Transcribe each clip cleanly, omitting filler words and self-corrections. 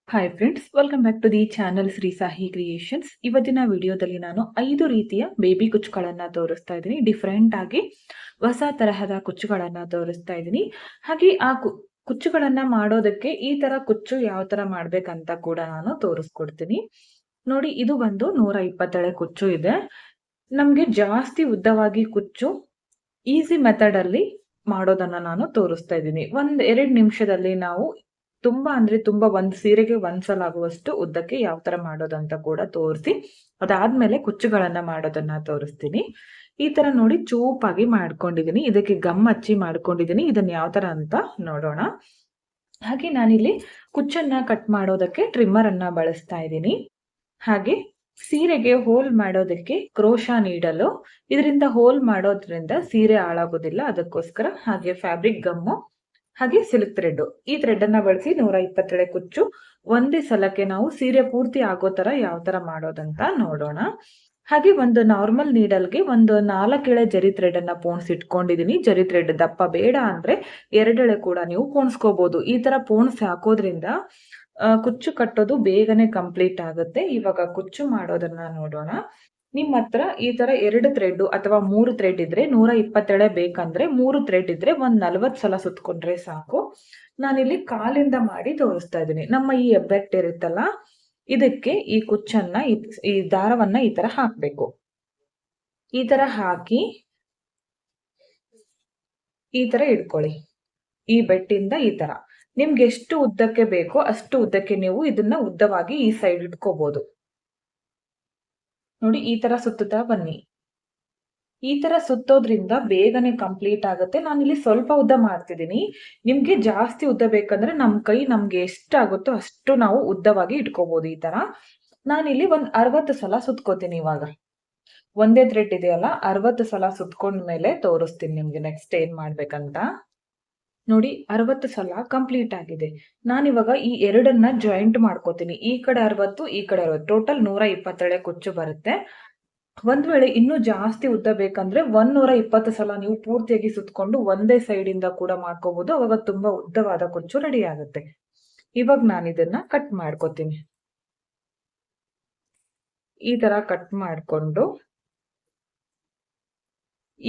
Hi friends, welcome back to the channel Shri Sahi creations. ಇವತ್ತಿನ ವಿಡಿಯೋದಲ್ಲಿ ನಾನು 5 ರೀತಿಯ ಬೇಬಿ ಕುಚ್ಚುಗಳನ್ನು ತೋರಿಸ್ತಾ ಇದ್ದೀನಿ. ಡಿಫ್ರೆಂಟ್ ಆಗಿ ಹೊಸ ತರಹದ ಕುಚ್ಚುಗಳನ್ನು ತೋರಿಸ್ತಾ ಇದ್ದೀನಿ. ಹಾಗೆ ಆ ಕುಚ್ಚುಗಳನ್ನು ಮಾಡೋದಕ್ಕೆ ಈ ತರ ಕುಚ್ಚು ಯಾವ ತರ ಮಾಡ್ಬೇಕಂತ ಕೂಡ ನಾನು ತೋರಿಸ್ಕೊಡ್ತೀನಿ. ನೋಡಿ, ಇದು ಒಂದು 120 ಕುಚ್ಚು ಇದೆ. ನಮ್ಗೆ ಜಾಸ್ತಿ ಉದ್ದವಾಗಿ ಕುಚ್ಚು ಈಸಿ ಮೆಥಡ್ ಅಲ್ಲಿ ಮಾಡೋದನ್ನ ನಾನು ತೋರಿಸ್ತಾ ಇದ್ದೀನಿ. 1-2 ನಿಮಿಷದಲ್ಲಿ ನಾವು ತುಂಬಾ ಅಂದ್ರೆ ತುಂಬಾ ಒಂದು ಸೀರೆಗೆ ಒಂದ್ಸಲ ಆಗುವಷ್ಟು ಉದ್ದಕ್ಕೆ ಯಾವ ತರ ಮಾಡೋದಂತ ಕೂಡ ತೋರಿಸಿ, ಅದಾದ್ಮೇಲೆ ಕುಚ್ಚುಗಳನ್ನ ಮಾಡೋದನ್ನ ತೋರಿಸ್ತೀನಿ. ಈ ತರ ನೋಡಿ ಚೂಪಾಗಿ ಮಾಡ್ಕೊಂಡಿದೀನಿ. ಇದಕ್ಕೆ ಗಮ್ ಹಚ್ಚಿ ಮಾಡ್ಕೊಂಡಿದೀನಿ. ಇದನ್ನ ಯಾವ ತರ ಅಂತ ನೋಡೋಣ. ಹಾಗೆ ನಾನಿಲ್ಲಿ ಕುಚ್ಚನ್ನ ಕಟ್ ಮಾಡೋದಕ್ಕೆ ಟ್ರಿಮ್ಮರ್ ಅನ್ನ ಬಳಸ್ತಾ ಇದ್ದೀನಿ. ಹಾಗೆ ಸೀರೆಗೆ ಹೋಲ್ ಮಾಡೋದಕ್ಕೆ ಕ್ರೋಶಾ ನೀಡಲು, ಇದರಿಂದ ಹೋಲ್ ಮಾಡೋದ್ರಿಂದ ಸೀರೆ ಹಾಳಾಗೋದಿಲ್ಲ, ಅದಕ್ಕೋಸ್ಕರ. ಹಾಗೆ ಫ್ಯಾಬ್ರಿಕ್ ಗಮ್ಮು, ಹಾಗೆ ಸಿಲ್ಕ್ ಥ್ರೆಡ್. ಈ ಥ್ರೆಡ್ ಅನ್ನ ಬಳಸಿ 120 ಕುಚ್ಚು ಒಂದೇ ಸಲಕ್ಕೆ ನಾವು ಸೀರೆ ಪೂರ್ತಿ ಆಗೋ ತರ ಯಾವ ತರ ಮಾಡೋದಂತ ನೋಡೋಣ. ಹಾಗೆ ಒಂದು ನಾರ್ಮಲ್ ನೀಡಲ್ಗೆ ಒಂದು 4 ಎಳೆ ಜರಿ ಥ್ರೆಡ್ ಅನ್ನ ಪೋಣಿಸಿ ಇಟ್ಕೊಂಡಿದೀನಿ. ಜರಿ ಥ್ರೆಡ್ ದಪ್ಪ ಬೇಡ ಅಂದ್ರೆ 2 ಎಳೆ ಕೂಡ ನೀವು ಪೋಣಿಸ್ಕೋಬಹುದು. ಈ ತರ ಪೋಣಿಸಿ ಹಾಕೋದ್ರಿಂದ ಕುಚ್ಚು ಕಟ್ಟೋದು ಬೇಗನೆ ಕಂಪ್ಲೀಟ್ ಆಗುತ್ತೆ. ಇವಾಗ ಕುಚ್ಚು ಮಾಡೋದನ್ನ ನೋಡೋಣ. ನಿಮ್ಮ ಹತ್ರ ಈ ತರ 2 ಥ್ರೆಡ್ ಅಥವಾ 3 ಥ್ರೆಡ್ ಇದ್ರೆ 120 ಬೇಕಂದ್ರೆ 3 ಥ್ರೆಡ್ ಇದ್ರೆ 40 ಸಲ ಸುತ್ಕೊಂಡ್ರೆ ಸಾಕು. ನಾನಿಲ್ಲಿ ಕಾಲಿಂದ ಮಾಡಿ ತೋರಿಸ್ತಾ ಇದ್ದೀನಿ. ನಮ್ಮ ಈ ಹೆಬ್ಬೆಟ್ಟು ಇರುತ್ತಲ್ಲ, ಇದಕ್ಕೆ ಈ ಕುಚ್ಚನ್ನ ಈ ದಾರವನ್ನ ಈ ತರ ಹಾಕ್ಬೇಕು. ಈ ತರ ಹಾಕಿ ಈ ತರ ಇಟ್ಕೊಳ್ಳಿ. ಈ ಬೆಟ್ಟಿಂದ ಈ ತರ ನಿಮ್ಗೆ ಎಷ್ಟು ಉದ್ದಕ್ಕೆ ಬೇಕೋ ಅಷ್ಟು ಉದ್ದಕ್ಕೆ ನೀವು ಇದನ್ನ ಉದ್ದವಾಗಿ ಈ ಸೈಡ್ ಇಟ್ಕೋಬಹುದು. ನೋಡಿ, ಈ ತರ ಸುತ್ತುತ್ತಾ ಬನ್ನಿ. ಈ ತರ ಸುತ್ತೋದ್ರಿಂದ ಬೇಗನೆ ಕಂಪ್ಲೀಟ್ ಆಗುತ್ತೆ. ನಾನಿಲ್ಲಿ ಸ್ವಲ್ಪ ಉದ್ದ ಮಾಡ್ತಿದ್ದೀನಿ. ನಿಮ್ಗೆ ಜಾಸ್ತಿ ಉದ್ದ ಬೇಕಂದ್ರೆ ನಮ್ಗೆ ಎಷ್ಟಾಗುತ್ತೋ ಅಷ್ಟು ನಾವು ಉದ್ದವಾಗಿ ಇಟ್ಕೋಬಹುದು. ಈ ತರ ನಾನಿಲ್ಲಿ 60 ಸಲ ಸುತ್ಕೋತೀನಿ. ಇವಾಗ ಒಂದೇ ಥ್ರೆಡ್ ಇದೆಯಲ್ಲ, 60 ಸಲ ಸುತ್ಕೊಂಡ್ಮೇಲೆ ತೋರಿಸ್ತೀನಿ ನಿಮ್ಗೆ ನೆಕ್ಸ್ಟ್ ಏನ್ ಮಾಡ್ಬೇಕಂತ. ನೋಡಿ, 60 ಸಲ ಕಂಪ್ಲೀಟ್ ಆಗಿದೆ. ನಾನಿವಾಗ ಈ ಎರಡನ್ನ ಜಾಯಿಂಟ್ ಮಾಡ್ಕೋತೀನಿ. ಈ ಕಡೆ 60, ಈ ಕಡೆ 60, ಟೋಟಲ್ 120 ಕುಚ್ಚು ಬರುತ್ತೆ. ಒಂದ್ ವೇಳೆ ಇನ್ನೂ ಜಾಸ್ತಿ ಉದ್ದ ಬೇಕಂದ್ರೆ 120 ಸಲ ನೀವು ಪೂರ್ತಿಯಾಗಿ ಸುತ್ಕೊಂಡು ಒಂದೇ ಸೈಡ್ ಇಂದ ಕೂಡ ಮಾಡ್ಕೋಬಹುದು. ಅವಾಗ ತುಂಬಾ ಉದ್ದವಾದ ಕುಚ್ಚು ರೆಡಿ ಆಗುತ್ತೆ. ಇವಾಗ ನಾನು ಇದನ್ನ ಕಟ್ ಮಾಡ್ಕೋತೀನಿ. ಈ ತರ ಕಟ್ ಮಾಡ್ಕೊಂಡು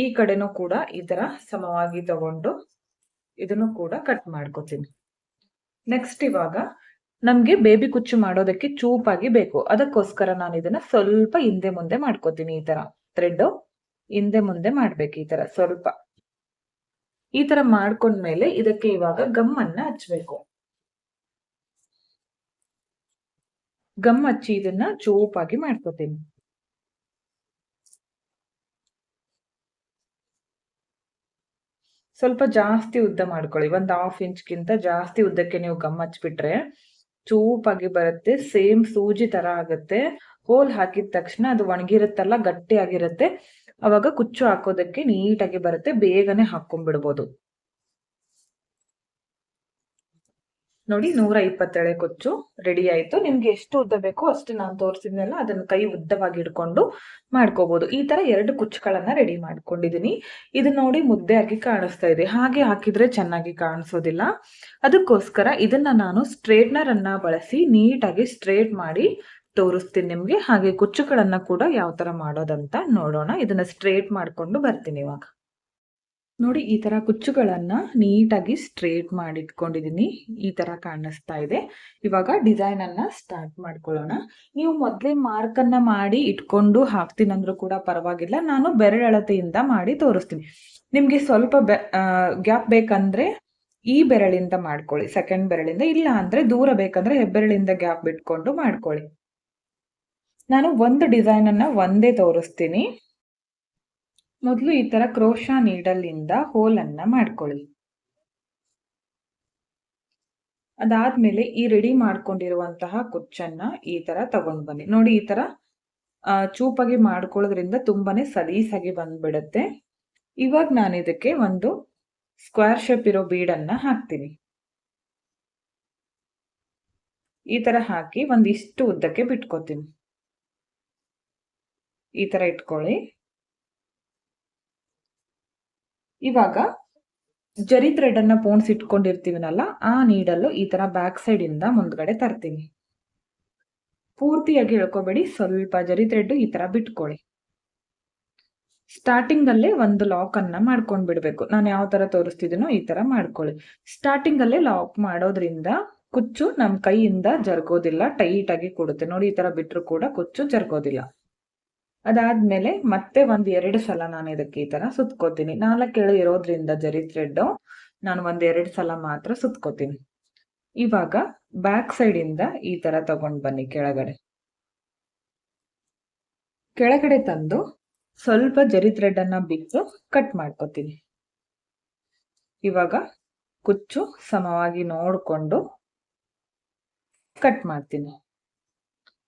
ಈ ಕಡೆನೂ ಕೂಡ ಈ ತರ ಸಮವಾಗಿ ತಗೊಂಡು ಇದನ್ನು ಕೂಡ ಕಟ್ ಮಾಡ್ಕೋತೀನಿ. ನೆಕ್ಸ್ಟ್ ಇವಾಗ ನಮ್ಗೆ ಬೇಬಿ ಕುಚ್ಚು ಮಾಡೋದಕ್ಕೆ ಚೂಪಾಗಿ ಬೇಕು. ಅದಕ್ಕೋಸ್ಕರ ನಾನು ಇದನ್ನ ಸ್ವಲ್ಪ ಹಿಂದೆ ಮುಂದೆ ಮಾಡ್ಕೋತೀನಿ. ಈ ತರ ಥ್ರೆಡ್ ಹಿಂದೆ ಮುಂದೆ ಮಾಡ್ಬೇಕು. ಈ ತರ ಸ್ವಲ್ಪ ಈ ತರ ಮಾಡ್ಕೊಂಡ್ಮೇಲೆ ಇದಕ್ಕೆ ಇವಾಗ ಗಮ್ಮನ್ನ ಹಚ್ಬೇಕು. ಗಮ್ ಹಚ್ಚಿ ಇದನ್ನ ಚೂಪಾಗಿ ಮಾಡ್ಕೋತೀನಿ. ಸ್ವಲ್ಪ ಜಾಸ್ತಿ ಉದ್ದ ಮಾಡ್ಕೊಳ್ಳಿ. 1/2 ಇಂಚ್ಗಿಂತ ಜಾಸ್ತಿ ಉದ್ದಕ್ಕೆ ನೀವು ಗಮ್ ಹಚ್ಬಿಟ್ರೆ ಚೂಪಾಗಿ ಬರುತ್ತೆ. ಸೇಮ್ ಸೂಜಿ ತರ ಆಗುತ್ತೆ. ಹೋಲ್ ಹಾಕಿದ ತಕ್ಷಣ ಅದು ಒಣಗಿರುತ್ತಲ್ಲ, ಗಟ್ಟಿ ಆಗಿರುತ್ತೆ. ಅವಾಗ ಕುಚ್ಚು ಹಾಕೋದಕ್ಕೆ ನೀಟಾಗಿ ಬರುತ್ತೆ. ಬೇಗನೆ ಹಾಕೊಂಡ್ಬಿಡ್ಬೋದು. ನೋಡಿ, 120 ಕುಚ್ಚು ರೆಡಿ ಆಯ್ತು. ನಿಮ್ಗೆ ಎಷ್ಟು ಉದ್ದ ಬೇಕೋ ಅಷ್ಟು ನಾನು ತೋರಿಸಿದ್ನಲ್ಲ, ಅದನ್ನ ಕೈ ಉದ್ದವಾಗಿ ಇಟ್ಕೊಂಡು ಮಾಡ್ಕೋಬಹುದು. ಈ ತರ 2 ಕುಚ್ಚುಗಳನ್ನ ರೆಡಿ ಮಾಡ್ಕೊಂಡಿದೀನಿ. ಇದು ನೋಡಿ ಮುದ್ದೆ ಆಗಿ ಕಾಣಿಸ್ತಾ ಇದೆ. ಹಾಗೆ ಹಾಕಿದ್ರೆ ಚೆನ್ನಾಗಿ ಕಾಣಿಸೋದಿಲ್ಲ. ಅದಕ್ಕೋಸ್ಕರ ಇದನ್ನ ನಾನು ಸ್ಟ್ರೇಟ್ನರ್ ಅನ್ನ ಬಳಸಿ ನೀಟಾಗಿ ಸ್ಟ್ರೇಟ್ ಮಾಡಿ ತೋರಿಸ್ತೀನಿ ನಿಮ್ಗೆ. ಹಾಗೆ ಕುಚ್ಚುಗಳನ್ನ ಕೂಡ ಯಾವ ತರ ಮಾಡೋದಂತ ನೋಡೋಣ. ಇದನ್ನ ಸ್ಟ್ರೇಟ್ ಮಾಡ್ಕೊಂಡು ಬರ್ತೀನಿ ಇವಾಗ. ನೋಡಿ, ಈ ತರ ಕುಚ್ಚುಗಳನ್ನ ನೀಟಾಗಿ ಸ್ಟ್ರೇಟ್ ಮಾಡಿ ಇಟ್ಕೊಂಡಿದೀನಿ. ಈ ತರ ಕಾಣಿಸ್ತಾ ಇದೆ. ಇವಾಗ ಡಿಸೈನ್ ಅನ್ನ ಸ್ಟಾರ್ಟ್ ಮಾಡ್ಕೊಳ್ಳೋಣ. ನೀವು ಮೊದ್ಲೇ ಮಾರ್ಕ್ ಅನ್ನ ಮಾಡಿ ಇಟ್ಕೊಂಡು ಹಾಕ್ತೀನಂದ್ರೂ ಕೂಡ ಪರವಾಗಿಲ್ಲ. ನಾನು ಬೆರಳಳತೆಯಿಂದ ಮಾಡಿ ತೋರಿಸ್ತೀನಿ. ನಿಮ್ಗೆ ಸ್ವಲ್ಪ ಗ್ಯಾಪ್ ಬೇಕಂದ್ರೆ ಈ ಬೆರಳಿಂದ ಮಾಡ್ಕೊಳ್ಳಿ, ಸೆಕೆಂಡ್ ಬೆರಳಿಂದ. ಇಲ್ಲ ಅಂದ್ರೆ ದೂರ ಬೇಕಂದ್ರೆ ಹೆಬ್ಬೆರಳಿಂದ ಗ್ಯಾಪ್ ಬಿಟ್ಕೊಂಡು ಮಾಡ್ಕೊಳ್ಳಿ. ನಾನು ಒಂದು ಡಿಸೈನ್ ಅನ್ನ ಒಂದೇ ತೋರಿಸ್ತೀನಿ. ಮೊದಲು ಈ ತರ ಕ್ರೋಶಾ ನೀಡಲ್ ಇಂದ ಹೋಲ್ ಅನ್ನ ಮಾಡ್ಕೊಳ್ಳಿ. ಅದಾದ್ಮೇಲೆ ಈ ರೆಡಿ ಮಾಡ್ಕೊಂಡಿರುವಂತಹ ಕುಚ್ಚನ್ನ ಈ ತರ ತಗೊಂಡ್ ಬನ್ನಿ. ನೋಡಿ, ಈ ತರ ಚೂಪಾಗಿ ಮಾಡ್ಕೊಳ್ಳೋದ್ರಿಂದ ತುಂಬಾನೇ ಸಲೀಸಾಗಿ ಬಂದ್ಬಿಡುತ್ತೆ. ಇವಾಗ ನಾನು ಇದಕ್ಕೆ ಒಂದು ಸ್ಕ್ವೇರ್ ಶೇಪ್ ಇರೋ ಬೀಡನ್ನ ಹಾಕ್ತೀನಿ. ಈ ತರ ಹಾಕಿ ಒಂದಿಷ್ಟು ಉದ್ದಕ್ಕೆ ಬಿಟ್ಕೋತೀನಿ. ಈ ತರ ಇಟ್ಕೊಳ್ಳಿ. ಇವಾಗ ಜರಿ ಥ್ರೆಡ್ ಅನ್ನ ಪೋಣಿಸಿಟ್ಕೊಂಡಿರ್ತೀವನಲ್ಲ, ಆ ನೀಡಲ್ಲು ಈ ತರ ಬ್ಯಾಕ್ ಸೈಡ್ ಇಂದ ಮುಂದ್ಗಡೆ ತರ್ತೀನಿ. ಪೂರ್ತಿಯಾಗಿ ಎಳ್ಕೊಬೇಡಿ, ಸ್ವಲ್ಪ ಜರಿ ಥ್ರೆಡ್ ಈ ತರ ಬಿಟ್ಕೊಳ್ಳಿ. ಸ್ಟಾರ್ಟಿಂಗ್ ಅಲ್ಲೇ ಒಂದು ಲಾಕ್ ಅನ್ನ ಮಾಡ್ಕೊಂಡ್ ಬಿಡ್ಬೇಕು. ನಾನು ಯಾವ ತರ ತೋರಿಸ್ತಿದ್ದೀನೋ ಈ ತರ ಮಾಡ್ಕೊಳ್ಳಿ. ಸ್ಟಾರ್ಟಿಂಗ್ ಅಲ್ಲೇ ಲಾಕ್ ಮಾಡೋದ್ರಿಂದ ಕುಚ್ಚು ನಮ್ ಕೈಯಿಂದ ಜರ್ಗೋದಿಲ್ಲ, ಟೈಟ್ ಆಗಿ ಕೊಡುತ್ತೆ. ನೋಡಿ, ಈ ತರ ಬಿಟ್ರು ಕೂಡ ಕುಚ್ಚು ಜರ್ಗೋದಿಲ್ಲ. ಅದಾದ್ಮೇಲೆ ಮತ್ತೆ ಒಂದ್ 2 ಸಲ ನಾನು ಇದಕ್ಕೆ ಈ ತರ ಸುತ್ಕೋತೀನಿ. 4 ಎಳೆ ಇರೋದ್ರಿಂದ ಜರಿ ಥ್ರೆಡ್ ನಾನು ಒಂದ್ 2 ಸಲ ಮಾತ್ರ ಸುತ್ಕೋತೀನಿ. ಇವಾಗ ಬ್ಯಾಕ್ ಸೈಡ್ ಇಂದ ಈ ತರ ತಗೊಂಡ್ ಬನ್ನಿ ಕೆಳಗಡೆ. ಕೆಳಗಡೆ ತಂದು ಸ್ವಲ್ಪ ಜರಿ ಥ್ರೆಡ್ ಅನ್ನ ಬಿಟ್ಟು ಕಟ್ ಮಾಡ್ಕೋತೀನಿ. ಇವಾಗ ಕುಚ್ಚು ಸಮವಾಗಿ ನೋಡ್ಕೊಂಡು ಕಟ್ ಮಾಡ್ತೀನಿ.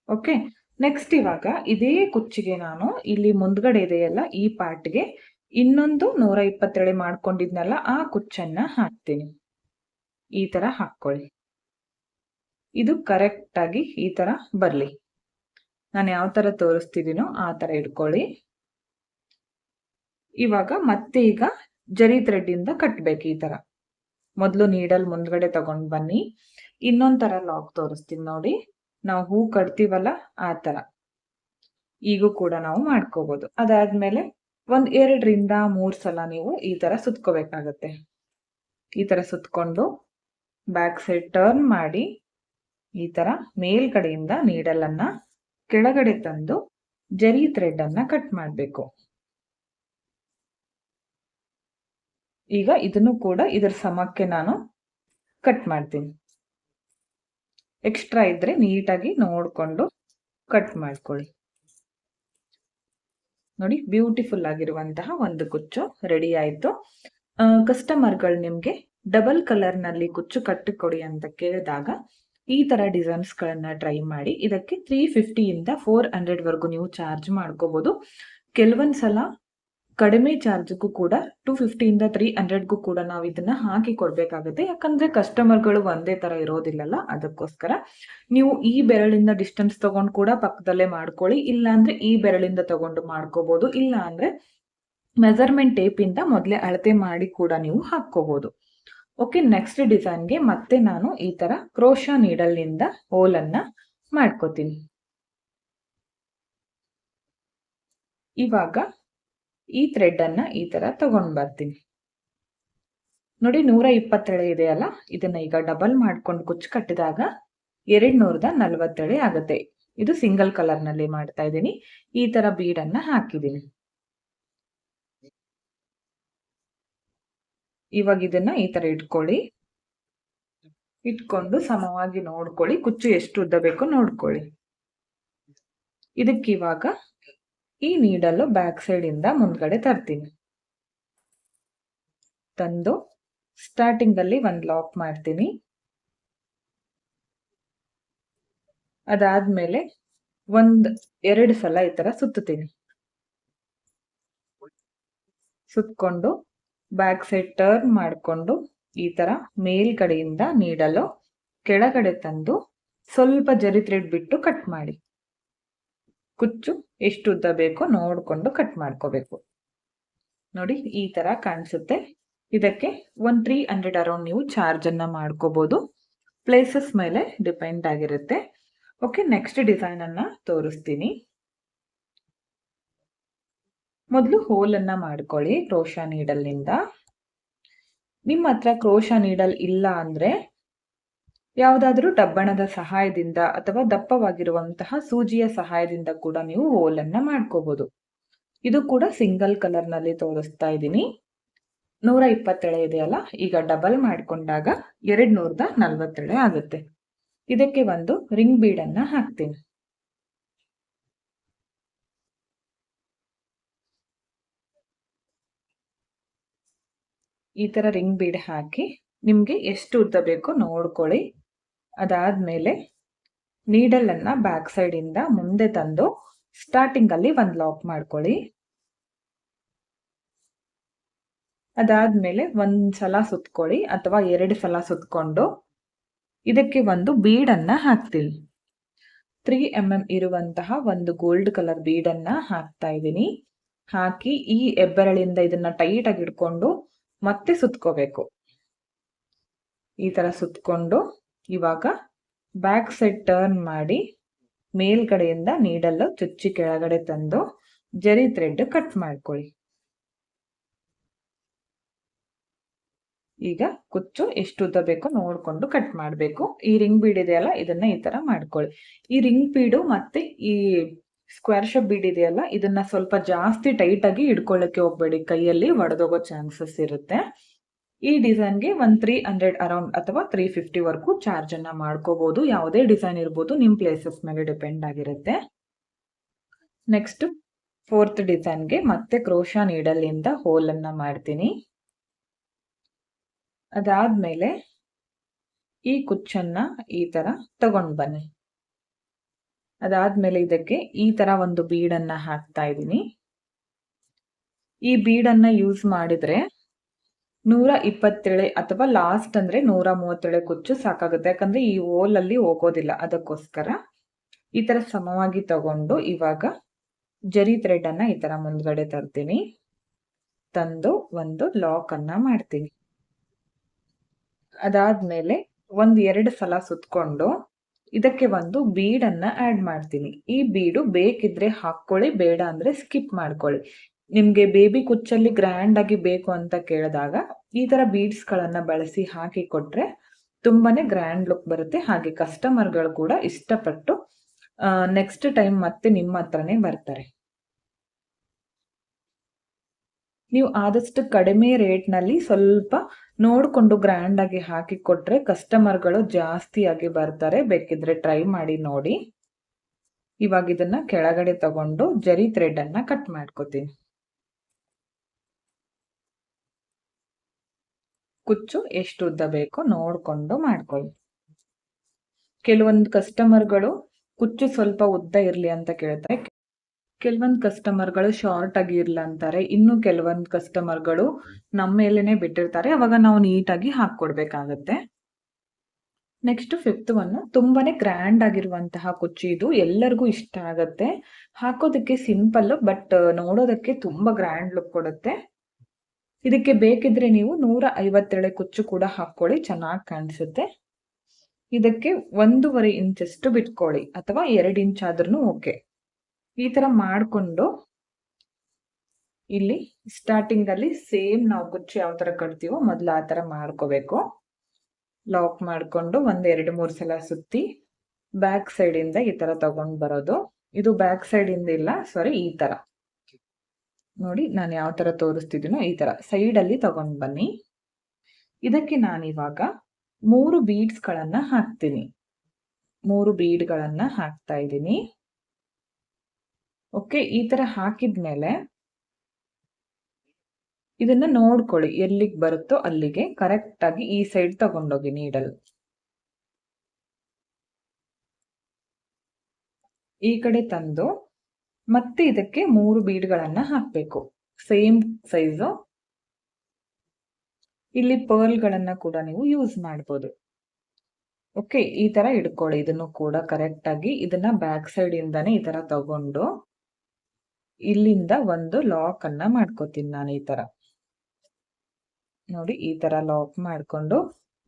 ಓಕೆ, ನೆಕ್ಸ್ಟ್ ಇವಾಗ ಇದೇ ಕುಚ್ಚಿಗೆ ನಾನು ಇಲ್ಲಿ ಮುಂದ್ಗಡೆ ಇದೆಯಲ್ಲ ಈ ಪಾರ್ಟ್ಗೆ ಇನ್ನೊಂದು 120 ಮಾಡ್ಕೊಂಡಿದ್ನಲ್ಲ ಆ ಕುಚ್ಚನ್ನ ಹಾಕ್ತೀನಿ. ಈ ತರ ಹಾಕೊಳ್ಳಿ. ಇದು ಕರೆಕ್ಟ್ ಆಗಿ ಈ ತರ ಬರ್ಲಿ. ನಾನು ಯಾವ ತರ ತೋರಿಸ್ತಿದ್ದೀನೋ ಆ ತರ ಇಟ್ಕೊಳ್ಳಿ. ಇವಾಗ ಮತ್ತೆ ಈಗ ಜರಿ ಥ್ರೆಡ್ ಇಂದ ಕಟ್ಬೇಕು. ಈ ತರ ಮೊದಲು ನೀಡಲ್ ಮುಂದ್ಗಡೆ ತಗೊಂಡ್ ಬನ್ನಿ. ಇನ್ನೊಂದ್ ತರ ಲಾಕ್ ತೋರಿಸ್ತೀನಿ ನೋಡಿ. ನಾವು ಹೂ ಕಟ್ತೀವಲ್ಲ ಆ ತರ ಈಗೂ ಕೂಡ ನಾವು ಮಾಡ್ಕೋಬಹುದು. ಅದಾದ್ಮೇಲೆ ಒಂದ್ 2 ರಿಂದ 3 ಸಲ ನೀವು ಈ ತರ ಸುತ್ಕೋಬೇಕಾಗತ್ತೆ. ಈ ತರ ಸುತ್ಕೊಂಡು ಬ್ಯಾಕ್ ಸೈಡ್ ಟರ್ನ್ ಮಾಡಿ ಈ ತರ ಮೇಲ್ಗಡೆಯಿಂದ ನೀಡಲ್ ಅನ್ನ ಕೆಳಗಡೆ ತಂದು ಜರಿ ಥ್ರೆಡ್ ಅನ್ನ ಕಟ್ ಮಾಡ್ಬೇಕು. ಈಗ ಇದನ್ನು ಕೂಡ ಇದರ ಸಮಕ್ಕೆ ನಾನು ಕಟ್ ಮಾಡ್ತೀನಿ. ಎಕ್ಸ್ಟ್ರಾ ಇದ್ರೆ ನೀಟಾಗಿ ನೋಡ್ಕೊಂಡು ಕಟ್ ಮಾಡ್ಕೊಳ್ಳಿ. ನೋಡಿ, ಬ್ಯೂಟಿಫುಲ್ ಆಗಿರುವಂತಹ ಒಂದು ಕುಚ್ಚು ರೆಡಿ ಆಯ್ತು. ಕಸ್ಟಮರ್ಗಳು ನಿಮ್ಗೆ ಡಬಲ್ ಕಲರ್ ನಲ್ಲಿ ಕುಚ್ಚು ಕಟ್ಟಿಕೊಡಿ ಅಂತ ಕೇಳಿದಾಗ ಈ ತರ ಡಿಸೈನ್ಸ್ ಗಳನ್ನ ಟ್ರೈ ಮಾಡಿ. ಇದಕ್ಕೆ 350 ಇಂದ 400 ವರೆಗೂ ನೀವು ಚಾರ್ಜ್ ಮಾಡ್ಕೋಬಹುದು. ಕೆಲವೊಂದ್ಸಲ ಕಡಿಮೆ ಚಾರ್ಜ್ಗೂ ಕೂಡ 250 ಇಂದ 300ಗೂ ಕೂಡ ನಾವು ಇದನ್ನ ಹಾಕಿ ಕೊಡ್ಬೇಕಾಗುತ್ತೆ. ಯಾಕಂದ್ರೆ ಕಸ್ಟಮರ್ಗಳು ಒಂದೇ ತರ ಇರೋದಿಲ್ಲಲ್ಲ, ಅದಕ್ಕೋಸ್ಕರ ನೀವು ಈ ಬೆರಳಿಂದ ಡಿಸ್ಟೆನ್ಸ್ ತಗೊಂಡು ಕೂಡ ಪಕ್ಕದಲ್ಲೇ ಮಾಡ್ಕೊಳ್ಳಿ. ಇಲ್ಲ ಅಂದ್ರೆ ಈ ಬೆರಳಿಂದ ತಗೊಂಡು ಮಾಡ್ಕೋಬಹುದು. ಇಲ್ಲ ಅಂದ್ರೆ ಮೆಜರ್ಮೆಂಟ್ ಟೇಪ್ ಇಂದ ಮೊದಲೇ ಅಳತೆ ಮಾಡಿ ಕೂಡ ನೀವು ಹಾಕೋಬಹುದು. ಓಕೆ, ನೆಕ್ಸ್ಟ್ ಡಿಸೈನ್ಗೆ ಮತ್ತೆ ನಾನು ಈ ತರ ಕ್ರೋಶಾ ನೀಡಲ್ ನಿಂದ ಹೋಲನ್ನ ಮಾಡ್ಕೋತೀನಿ. ಇವಾಗ ಈ ಥ್ರೆಡ್ ಅನ್ನ ಈ ತರ ತಗೊಂಡ್ ಬರ್ತೀನಿ. ನೋಡಿ, 120 ಇದೆಯಲ್ಲ, ಇದನ್ನ ಈಗ ಡಬಲ್ ಮಾಡ್ಕೊಂಡು ಕುಚ್ಚು ಕಟ್ಟಿದಾಗ 240 ಆಗುತ್ತೆ. ಇದು ಸಿಂಗಲ್ ಕಲರ್ ನಲ್ಲಿ ಮಾಡ್ತಾ ಇದ್ದೀನಿ. ಈ ತರ ಬೀಡನ್ನ ಹಾಕಿದ್ದೀನಿ. ಇವಾಗ ಇದನ್ನ ಈ ತರ ಇಟ್ಕೊಳ್ಳಿ. ಇಟ್ಕೊಂಡು ಸಮವಾಗಿ ನೋಡ್ಕೊಳ್ಳಿ, ಕುಚ್ಚು ಎಷ್ಟು ಉದ್ದ ಬೇಕೋ ನೋಡ್ಕೊಳ್ಳಿ. ಇದಕ್ಕಿವಾಗ ಈ ನೀಡಲ್ಲು ಬ್ಯಾಕ್ ಸೈಡ್ ಇಂದ ಮುಂದ್ಗಡೆ ತರ್ತೀನಿ. ತಂದು ಸ್ಟಾರ್ಟಿಂಗ್ ಅಲ್ಲಿ ಒಂದು ಲಾಕ್ ಮಾಡ್ತೀನಿ. ಅದಾದ್ಮೇಲೆ 2 ಸಲ ಈ ತರ ಸುತ್ತುತ್ತೀನಿ. ಸುತ್ಕೊಂಡು ಬ್ಯಾಕ್ ಸೈಡ್ ಟರ್ನ್ ಮಾಡಿಕೊಂಡು ಈ ತರ ಮೇಲ್ಗಡೆಯಿಂದ ನೀಡಲು ಕೆಳಗಡೆ ತಂದು ಸ್ವಲ್ಪ ಜರಿ ಥ್ರೆಡ್ ಬಿಟ್ಟು ಕಟ್ ಮಾಡಿ. ಕುಚ್ಚು ಎಷ್ಟು ಉದ್ದ ಬೇಕೋ ನೋಡ್ಕೊಂಡು ಕಟ್ ಮಾಡ್ಕೋಬೇಕು. ನೋಡಿ, ಈ ತರ ಕಾಣಿಸುತ್ತೆ. ಇದಕ್ಕೆ 300 ಅರೌಂಡ್ ನೀವು ಚಾರ್ಜ್ ಅನ್ನ ಮಾಡ್ಕೋಬಹುದು. ಪ್ಲೇಸಸ್ ಮೇಲೆ ಡಿಪೆಂಡ್ ಆಗಿರುತ್ತೆ. ಓಕೆ, ನೆಕ್ಸ್ಟ್ ಡಿಸೈನ್ ಅನ್ನ ತೋರಿಸ್ತೀನಿ. ಮೊದಲು ಹೋಲ್ ಅನ್ನ ಮಾಡ್ಕೊಳ್ಳಿ ಕ್ರೋಶಾ ನೀಡಲ್ ನಿಂದ. ನಿಮ್ಮ ಹತ್ರ ಕ್ರೋಶಾ ನೀಡಲ್ ಇಲ್ಲ ಅಂದ್ರೆ ಯಾವುದಾದ್ರೂ ಡಬ್ಬಣದ ಸಹಾಯದಿಂದ ಅಥವಾ ದಪ್ಪವಾಗಿರುವಂತಹ ಸೂಜಿಯ ಸಹಾಯದಿಂದ ಕೂಡ ನೀವು ಹೋಲ್ ಅನ್ನ ಮಾಡ್ಕೋಬಹುದು. ಇದು ಕೂಡ ಸಿಂಗಲ್ ಕಲರ್ ನಲ್ಲಿ ತೋರಿಸ್ತಾ ಇದ್ದೀನಿ. 120 ಇದೆಯಲ್ಲ, ಈಗ ಡಬಲ್ ಮಾಡ್ಕೊಂಡಾಗ 240 ಆಗುತ್ತೆ. ಇದಕ್ಕೆ ಒಂದು ರಿಂಗ್ ಬೀಡ್ ಅನ್ನ ಹಾಕ್ತೀನಿ. ಈ ತರ ರಿಂಗ್ ಬೀಡ್ ಹಾಕಿ ನಿಮ್ಗೆ ಎಷ್ಟು ಉದ್ದ ಬೇಕೋ ನೋಡ್ಕೊಳ್ಳಿ. ಅದಾದ್ಮೇಲೆ ನೀಡಲ್ ಅನ್ನ ಬ್ಯಾಕ್ ಸೈಡ್ ಇಂದ ಮುಂದೆ ತಂದು ಸ್ಟಾರ್ಟಿಂಗ್ ಅಲ್ಲಿ ಒಂದು ಲಾಕ್ ಮಾಡ್ಕೊಳ್ಳಿ. ಅದಾದ್ಮೇಲೆ 1 ಸಲ ಸುತ್ಕೊಳ್ಳಿ ಅಥವಾ 2 ಸಲ ಸುತ್ಕೊಂಡು ಇದಕ್ಕೆ ಒಂದು ಬೀಡ್ ಅನ್ನ ಹಾಕ್ತೀನಿ. 3 mm ಇರುವಂತಹ ಒಂದು ಗೋಲ್ಡ್ ಕಲರ್ ಬೀಡ್ ಅನ್ನ ಹಾಕ್ತಾ ಇದ್ದೀನಿ. ಹಾಕಿ ಈ ಹೆಬ್ಬೆರಳಿಂದ ಇದನ್ನ ಟೈಟ್ ಆಗಿ ಇಟ್ಕೊಂಡು ಮತ್ತೆ ಸುತ್ಕೋಬೇಕು. ಈ ತರ ಸುತ್ಕೊಂಡು ಇವಾಗ ಬ್ಯಾಕ್ ಸೈಡ್ ಟರ್ನ್ ಮಾಡಿ ಮೇಲ್ಗಡೆಯಿಂದ ನೀಡಲ್ ಚುಚ್ಚಿ ಕೆಳಗಡೆ ತಂದು ಜರಿ ಥ್ರೆಡ್ ಕಟ್ ಮಾಡ್ಕೊಳ್ಳಿ. ಈಗ ಕುಚ್ಚು ಎಷ್ಟು ಉದ್ದ ಬೇಕೋ ನೋಡ್ಕೊಂಡು ಕಟ್ ಮಾಡಬೇಕು. ಈ ರಿಂಗ್ ಬೀಡ್ ಇದೆಯಲ್ಲ, ಇದನ್ನ ಈ ತರ ಮಾಡ್ಕೊಳ್ಳಿ. ಈ ರಿಂಗ್ ಬೀಡು ಮತ್ತೆ ಈ ಸ್ಕ್ವೇರ್ ಶೇಪ್ ಬೀಡ್ ಇದೆಯಲ್ಲ, ಇದನ್ನ ಸ್ವಲ್ಪ ಜಾಸ್ತಿ ಟೈಟ್ ಆಗಿ ಹಿಡ್ಕೊಳ್ಳಕ್ಕೆ ಹೋಗ್ಬೇಡಿ, ಕೈಯಲ್ಲಿ ಒಡೆದೋಗೋ ಚಾನ್ಸಸ್ ಇರುತ್ತೆ. ಈ ಡಿಸೈನ್ಗೆ ಒಂದು 300 ಅರೌಂಡ್ ಅಥವಾ 350 ವರೆಗೂ ಚಾರ್ಜ್ ಅನ್ನ ಮಾಡ್ಕೋಬಹುದು. ಯಾವುದೇ ಡಿಸೈನ್ ಇರ್ಬೋದು, ನಿಮ್ ಪ್ಲೇಸಸ್ ಮೇಲೆ ಡಿಪೆಂಡ್ ಆಗಿರುತ್ತೆ. ನೆಕ್ಸ್ಟ್ 4th ಡಿಸೈನ್ಗೆ ಮತ್ತೆ ಕ್ರೋಶಾ ನೀಡಲ್ ಇಂದ ಹೋಲ್ ಅನ್ನ ಮಾಡ್ತೀನಿ. ಅದಾದ್ಮೇಲೆ ಈ ಕುಚ್ಚನ್ನ ಈ ತರ ತಗೊಂಡ್ ಬನ್ನಿ. ಅದಾದ್ಮೇಲೆ ಇದಕ್ಕೆ ಈ ತರ ಒಂದು ಬೀಡನ್ನ ಹಾಕ್ತಾ ಇದ್ದೀನಿ. ಈ ಬೀಡನ್ನ ಯೂಸ್ ಮಾಡಿದ್ರೆ 127 ಅಥವಾ ಲಾಸ್ಟ್ ಅಂದ್ರೆ 137 ಕುಚ್ಚು ಸಾಕಾಗುತ್ತೆ. ಯಾಕಂದ್ರೆ ಈ ಹೋಲ್ ಅಲ್ಲಿ ಹೋಗೋದಿಲ್ಲ, ಅದಕ್ಕೋಸ್ಕರ ಈ ತರ ಸಮವಾಗಿ ತಗೊಂಡು ಇವಾಗ ಜರಿ ಥ್ರೆಡ್ ಅನ್ನ ಈ ತರ ಮುಂದ್ಗಡೆ ತರ್ತೀನಿ. ತಂದು ಒಂದು ಲಾಕ್ ಅನ್ನ ಮಾಡ್ತೀನಿ. ಅದಾದ್ಮೇಲೆ 1-2 ಸಲ ಸುತ್ಕೊಂಡು ಇದಕ್ಕೆ ಒಂದು ಬೀಡ್ ಅನ್ನ ಆಡ್ ಮಾಡ್ತೀನಿ. ಈ ಬೀಡು ಬೇಕಿದ್ರೆ ಹಾಕೊಳ್ಳಿ, ಬೇಡ ಅಂದ್ರೆ ಸ್ಕಿಪ್ ಮಾಡ್ಕೊಳ್ಳಿ. ನಿಮ್ಗೆ ಬೇಬಿ ಕುಚ್ಚಲ್ಲಿ ಗ್ರ್ಯಾಂಡ್ ಆಗಿ ಬೇಕು ಅಂತ ಕೇಳಿದಾಗ ಈ ತರ ಬೀಡ್ಸ್ ಗಳನ್ನ ಬಳಸಿ ಹಾಕಿ ಕೊಟ್ರೆ ತುಂಬಾನೇ ಗ್ರ್ಯಾಂಡ್ ಲುಕ್ ಬರುತ್ತೆ. ಹಾಗೆ ಕಸ್ಟಮರ್ಗಳು ಕೂಡ ಇಷ್ಟಪಟ್ಟು ನೆಕ್ಸ್ಟ್ ಟೈಮ್ ಮತ್ತೆ ನಿಮ್ಮ ಹತ್ರನೇ ಬರ್ತಾರೆ. ನೀವು ಆದಷ್ಟು ಕಡಿಮೆ ರೇಟ್ ನಲ್ಲಿ ಸ್ವಲ್ಪ ನೋಡ್ಕೊಂಡು ಗ್ರ್ಯಾಂಡ್ ಆಗಿ ಹಾಕಿ ಕೊಟ್ರೆ ಕಸ್ಟಮರ್ಗಳು ಜಾಸ್ತಿ ಆಗಿ ಬರ್ತಾರೆ. ಬೇಕಿದ್ರೆ ಟ್ರೈ ಮಾಡಿ ನೋಡಿ. ಇವಾಗ ಇದನ್ನ ಕೆಳಗಡೆ ತಗೊಂಡು ಜರಿ ಥ್ರೆಡ್ ಅನ್ನ ಕಟ್ ಮಾಡ್ಕೋತೀನಿ. ಕುಚ್ಚು ಎಷ್ಟು ಉದ್ದ ಬೇಕೋ ನೋಡ್ಕೊಂಡು ಮಾಡ್ಕೊಳ್ಳಿ. ಕೆಲವೊಂದು ಕಸ್ಟಮರ್ಗಳು ಕುಚ್ಚು ಸ್ವಲ್ಪ ಉದ್ದ ಇರ್ಲಿ ಅಂತ ಕೇಳ್ತಾರೆ. ಕೆಲವೊಂದು ಕಸ್ಟಮರ್ಗಳು ಶಾರ್ಟ್ ಆಗಿ ಇರ್ಲ ಅಂತಾರೆ. ಇನ್ನು ಕೆಲವೊಂದು ಕಸ್ಟಮರ್ಗಳು ನಮ್ಮ ಮೇಲೇನೆ ಬಿಟ್ಟಿರ್ತಾರೆ. ಅವಾಗ ನಾವು ನೀಟಾಗಿ ಹಾಕೊಡ್ಬೇಕಾಗತ್ತೆ. ನೆಕ್ಸ್ಟ್ 5th ಒನ್ ತುಂಬಾನೇ ಗ್ರ್ಯಾಂಡ್ ಆಗಿರುವಂತಹ ಕುಚ್ಚು. ಇದು ಎಲ್ಲರಿಗೂ ಇಷ್ಟ ಆಗತ್ತೆ. ಹಾಕೋದಕ್ಕೆ ಸಿಂಪಲ್, ಬಟ್ ನೋಡೋದಕ್ಕೆ ತುಂಬಾ ಗ್ರ್ಯಾಂಡ್ ಲುಕ್ ಕೊಡುತ್ತೆ. ಇದಕ್ಕೆ ಬೇಕಿದ್ರೆ ನೀವು 157 ಕುಚ್ಚು ಕೂಡ ಹಾಕೊಳ್ಳಿ, ಚೆನ್ನಾಗಿ ಕಾಣಿಸುತ್ತೆ. ಇದಕ್ಕೆ 1.5 ಇಂಚಷ್ಟು ಬಿಟ್ಕೊಳ್ಳಿ ಅಥವಾ 2 ಇಂಚ್ ಆದ್ರೂ ಓಕೆ. ಈ ತರ ಮಾಡ್ಕೊಂಡು ಇಲ್ಲಿ ಸ್ಟಾರ್ಟಿಂಗ್ ಅಲ್ಲಿ ಸೇಮ್ ನಾವು ಕುಚ್ಚು ಯಾವ ತರ ಕಟ್ತೀವೋ ಮೊದ್ಲು ಆ ತರ ಮಾಡ್ಕೋಬೇಕು. ಲಾಕ್ ಮಾಡ್ಕೊಂಡು 1-2-3 ಸಲ ಸುತ್ತಿ ಬ್ಯಾಕ್ ಸೈಡ್ ಇಂದ ಈ ತರ ತಗೊಂಡ್ ಬರೋದು. ಇದು ಬ್ಯಾಕ್ ಸೈಡ್ ಇಂದ ಇಲ್ಲ, ಸಾರಿ, ಈ ತರ ನೋಡಿ ನಾನು ಯಾವ ತರ ತೋರಿಸ್ತಿದ್ದೀನೋ ಈ ತರ ಸೈಡ್ ಅಲ್ಲಿ ತಗೊಂಡ್ ಬನ್ನಿ. ಇದಕ್ಕೆ ನಾನಿವಾಗ 3 ಬೀಡ್ಸ್ ಗಳನ್ನ ಹಾಕ್ತೀನಿ. 3 ಬೀಡ್ ಗಳನ್ನ ಹಾಕ್ತಾ ಇದ್ದೀನಿ. ಓಕೆ, ಈ ತರ ಹಾಕಿದ್ಮೇಲೆ ಇದನ್ನ ನೋಡ್ಕೊಳ್ಳಿ, ಎಲ್ಲಿಗೆ ಬರುತ್ತೋ ಅಲ್ಲಿಗೆ ಕರೆಕ್ಟ್ ಆಗಿ ಈ ಸೈಡ್ ತಗೊಂಡೋಗಿ ನೀಡಲ್. ಈ ಕಡೆ ತಂದು ಮತ್ತೆ ಇದಕ್ಕೆ 3 ಬೀಡ್ ಗಳನ್ನ ಹಾಕ್ಬೇಕು, ಸೇಮ್ ಸೈಜು. ಇಲ್ಲಿ ಪರ್ಲ್ ಗಳನ್ನ ಕೂಡ ನೀವು ಯೂಸ್ ಮಾಡ್ಬೋದು. ಓಕೆ, ಈ ತರ ಇಟ್ಕೊಳ್ಳಿ. ಇದನ್ನು ಕೂಡ ಕರೆಕ್ಟ್ ಆಗಿ ಇದನ್ನ ಬ್ಯಾಕ್ ಸೈಡ್ ಇಂದಾನೆ ಈ ತರ ತಗೊಂಡು ಇಲ್ಲಿಂದ ಒಂದು ಲಾಕ್ ಅನ್ನ ಮಾಡ್ಕೋತೀನಿ ನಾನು. ಈ ತರ ನೋಡಿ, ಈ ತರ ಲಾಕ್ ಮಾಡ್ಕೊಂಡು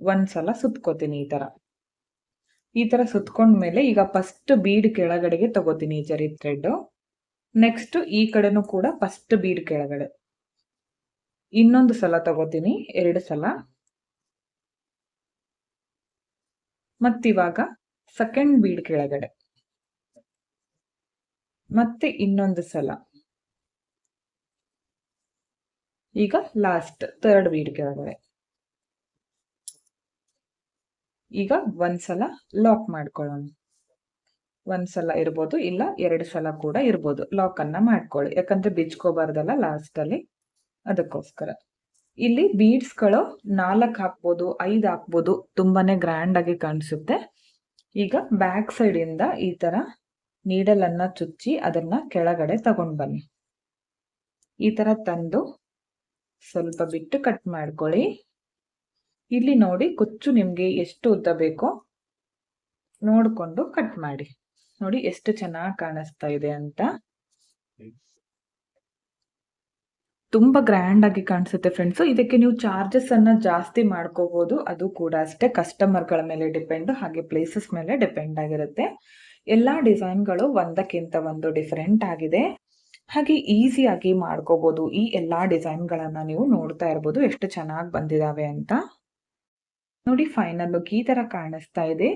ಒಂದ್ಸಲ ಸುತ್ಕೋತೀನಿ. ಈ ತರ ಸುತ್ಕೊಂಡ್ಮೇಲೆ ಈಗ ಫಸ್ಟ್ ಬೀಡ್ ಕೆಳಗಡೆಗೆ ತಗೋತೀನಿ ಜರಿ ಥ್ರೆಡ್. ನೆಕ್ಸ್ಟ್ ಈ ಕಡೆನೂ ಕೂಡ ಫಸ್ಟ್ ಬೀಡ್ ಕೆಳಗಡೆ ಇನ್ನೊಂದು ಸಲ ತಗೋತೀನಿ, 2 ಸಲ. ಮತ್ತಿವಾಗ ಸೆಕೆಂಡ್ ಬೀಡ್ ಕೆಳಗಡೆ ಮತ್ತೆ ಇನ್ನೊಂದು ಸಲ. ಈಗ ಲಾಸ್ಟ್ 3rd ಬೀಡ್ ಕೆಳಗಡೆ. ಈಗ ಒಂದ್ಸಲ ಲಾಕ್ ಮಾಡ್ಕೊಳ್ಳೋಣ. ಒಂದ್ಸಲ ಇರ್ಬೋದು, ಇಲ್ಲ 2 ಸಲ ಕೂಡ ಇರ್ಬೋದು. ಲಾಕ್ ಅನ್ನ ಮಾಡ್ಕೊಳ್ಳಿ, ಯಾಕಂದ್ರೆ ಬಿಚ್ಕೋಬಾರ್ದಲ್ಲ ಲಾಸ್ಟ್ ಅಲ್ಲಿ, ಅದಕ್ಕೋಸ್ಕರ. ಇಲ್ಲಿ ಬೀಡ್ಸ್ ಗಳು 4 ಹಾಕ್ಬೋದು, 5 ಹಾಕ್ಬೋದು, ತುಂಬಾನೇ ಗ್ರ್ಯಾಂಡ್ ಆಗಿ ಕಾಣಿಸುತ್ತೆ. ಈಗ ಬ್ಯಾಕ್ ಸೈಡ್ ಇಂದ ಈ ತರ ನೀಡಲ್ ಅನ್ನ ಚುಚ್ಚಿ ಅದನ್ನ ಕೆಳಗಡೆ ತಗೊಂಡ್ ಬನ್ನಿ. ಈ ತರ ತಂದು ಸ್ವಲ್ಪ ಬಿಟ್ಟು ಕಟ್ ಮಾಡ್ಕೊಳ್ಳಿ. ಇಲ್ಲಿ ನೋಡಿ, ಕುಚ್ಚು ನಿಮ್ಗೆ ಎಷ್ಟು ಉದ್ದ ಬೇಕೋ ನೋಡ್ಕೊಂಡು ಕಟ್ ಮಾಡಿ. ನೋಡಿ ಎಷ್ಟು ಚೆನ್ನಾಗಿ ಕಾಣಿಸ್ತಾ ಇದೆ ಅಂತ. ತುಂಬಾ ಗ್ರ್ಯಾಂಡ್ ಆಗಿ ಕಾಣಿಸುತ್ತೆ ಫ್ರೆಂಡ್ಸ್. ಇದಕ್ಕೆ ನೀವು ಚಾರ್ಜಸ್ ಅನ್ನ ಜಾಸ್ತಿ ಮಾಡ್ಕೋಬಹುದು. ಅದು ಕೂಡ ಅಷ್ಟೇ ಕಸ್ಟಮರ್‌ಗಳ ಮೇಲೆ ಡಿಪೆಂಡ್, ಹಾಗೆ ಪ್ಲೇಸಸ್ ಮೇಲೆ ಡಿಪೆಂಡ್ ಆಗಿರುತ್ತೆ. ಎಲ್ಲಾ ಡಿಸೈನ್‌ಗಳು ಒಂದಕ್ಕಿಂತ ಒಂದು ಡಿಫರೆಂಟ್ ಆಗಿದೆ. ಹಾಗೆ ಈಸಿಯಾಗಿ ಮಾಡ್ಕೋಬಹುದು. ಈ ಎಲ್ಲಾ ಡಿಸೈನ್‌ಗಳನ್ನ ನೀವು ನೋಡ್ತಾ ಇರ್ಬೋದು ಎಷ್ಟು ಚೆನ್ನಾಗಿ ಬಂದಿದಾವೆ ಅಂತ. ನೋಡಿ ಫೈನಲ್ ಲುಕ್ ಈ ತರ ಕಾಣಿಸ್ತಾ ಇದೆ.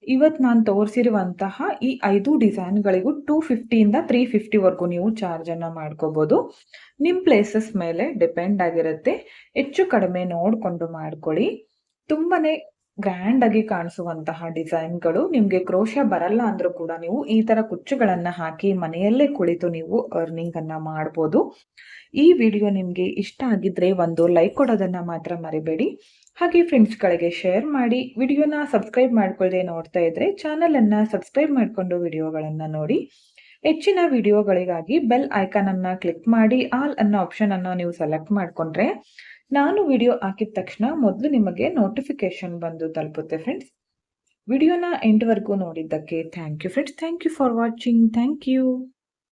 ಇವತ್ತು ನಾನು ತೋರಿಸಿರುವಂತಹ ಈ 5 ಡಿಸೈನ್ಗಳಿಗೂ 250 ಇಂದ 350 ವರೆಗೂ ನೀವು ಚಾರ್ಜ್ ಅನ್ನ ಮಾಡ್ಕೋಬಹುದು. ನಿಮ್ಮ ಪ್ಲೇಸಸ್ ಮೇಲೆ ಡಿಪೆಂಡ್ ಆಗಿರುತ್ತೆ. ಹೆಚ್ಚು ಕಡಿಮೆ ನೋಡ್ಕೊಂಡು ಮಾಡ್ಕೊಳ್ಳಿ. ತುಂಬಾನೇ ಗ್ರ್ಯಾಂಡ್ ಆಗಿ ಕಾಣಿಸುವಂತಹ ಡಿಸೈನ್ಗಳು. ನಿಮ್ಗೆ ಕ್ರೋಶ ಬರಲ್ಲ ಅಂದ್ರೂ ಕೂಡ ನೀವು ಈ ತರ ಕುಚ್ಚುಗಳನ್ನ ಹಾಕಿ ಮನೆಯಲ್ಲೇ ಕುಳಿತು ನೀವು ಅರ್ನಿಂಗ್ ಅನ್ನ ಮಾಡ್ಬೋದು. ಈ ವಿಡಿಯೋ ನಿಮ್ಗೆ ಇಷ್ಟ ಆಗಿದ್ರೆ ಒಂದು ಲೈಕ್ ಕೊಡೋದನ್ನ ಮಾತ್ರ ಮರಿಬೇಡಿ. ಹಾಗೆ ಫ್ರೆಂಡ್ಸ್ಗಳಿಗೆ ಶೇರ್ ಮಾಡಿ. ವಿಡಿಯೋನ ಸಬ್ಸ್ಕ್ರೈಬ್ ಮಾಡ್ಕೊಳ್ಳದೆ ನೋಡ್ತಾ ಇದ್ರೆ ಚಾನಲ್ ಅನ್ನ ಸಬ್ಸ್ಕ್ರೈಬ್ ಮಾಡ್ಕೊಂಡು ವಿಡಿಯೋಗಳನ್ನ ನೋಡಿ. ಹೆಚ್ಚಿನ ವಿಡಿಯೋಗಳಿಗಾಗಿ ಬೆಲ್ ಐಕಾನ್ ಅನ್ನ ಕ್ಲಿಕ್ ಮಾಡಿ ಆಲ್ ಅನ್ನೋ ಆಪ್ಷನ್ ಅನ್ನ ನೀವು ಸೆಲೆಕ್ಟ್ ಮಾಡ್ಕೊಂಡ್ರೆ ನಾನು ವಿಡಿಯೋ ಹಾಕಿದ ತಕ್ಷಣ ಮೊದಲು ನಿಮಗೆ ನೋಟಿಫಿಕೇಶನ್ ಬಂದು ತಲುಪುತ್ತೆ ಫ್ರೆಂಡ್ಸ್. ವಿಡಿಯೋನ ಎಂಡ್ ವರೆಗೂ ನೋಡಿದ್ದಕ್ಕೆ thank you friends. Thank you for watching. Thank you.